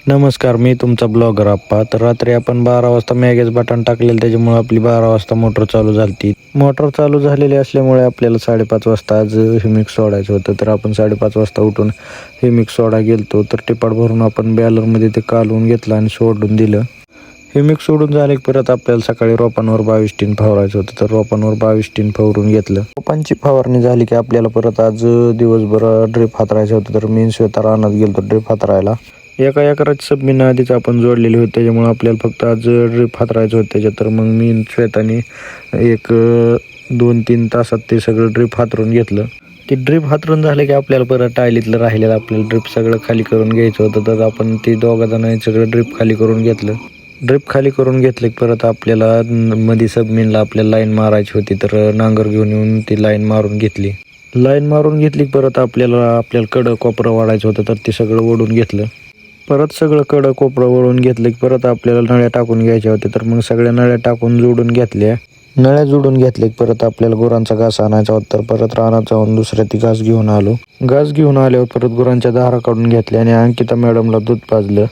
नमस्कार, मी तुमचा ब्लॉगर आप्पा. तर रात्री आपण 12 वाजता मॅगेच बटन टाकलेलं, त्याच्यामुळे आपली 12 वाजता मोटर चालू झाली. मोटर चालू झालेली असल्यामुळे आपल्याला 5:30 वाजता आज ह्युमिक सोडायचं होतं. तर आपण 5:30 वाजता उठून ह्युमिक सोडा गेलतो. तर टिपाट भरून आपण बॅलरमध्ये ते कालवून घेतलं आणि सोडून दिलं. ह्युमिक सोडून झाले की परत आपल्याला सकाळी रोपांवर 22 टीन फवारायचं होतं. तर रोपांवर 22 टीन फवारून घेतलं. रोपांची फवारणी झाली की आपल्याला परत आज दिवसभर ड्रिप हातरायचं होतं. तर मी स्वतः रानात गेलो ड्रिप हातरायला. एका एकराची सबमिन आधीच आपण जोडलेली होती, त्याच्यामुळे आपल्याला फक्त आज ड्रिप हातरायचं होतं त्याच्यात. तर मग मी श्वेताने एक 2-3 तासात ते सगळं ड्रिप हातरून घेतलं. ते ड्रिप हातरून झालं की आपल्याला परत टायलीतलं राहिलेलं आपल्याला ड्रिप सगळं खाली करून घ्यायचं होतं. तर आपण ते दोघं सगळं ड्रिप खाली करून घेतलं. ड्रिप खाली करून घेतलं की परत आपल्याला मध्ये सबमिनला आपल्याला लाईन मारायची होती. तर नांगर घेऊन येऊन ती लाईन मारून घेतली. लाईन मारून घेतली की परत आपल्याला कडं कोपरं वाढायचं होतं. तर ते सगळं ओढून घेतलं. परत सगळं कडं कोपरं वळून घेतलं की परत आपल्याला नळ्या टाकून घ्यायच्या होत्या. तर मग सगळ्या नळ्या टाकून जोडून घेतल्या. नळ्या जोडून घेतल्या की परत आपल्याला गुरांचा घास आणायचा होता. तर परत रानात जाऊन दुसऱ्या घास घेऊन आलो. घास घेऊन आल्यावर परत गुरांच्या धारा काढून घेतल्या आणि अंकिता मॅडमला दूध पाजलं.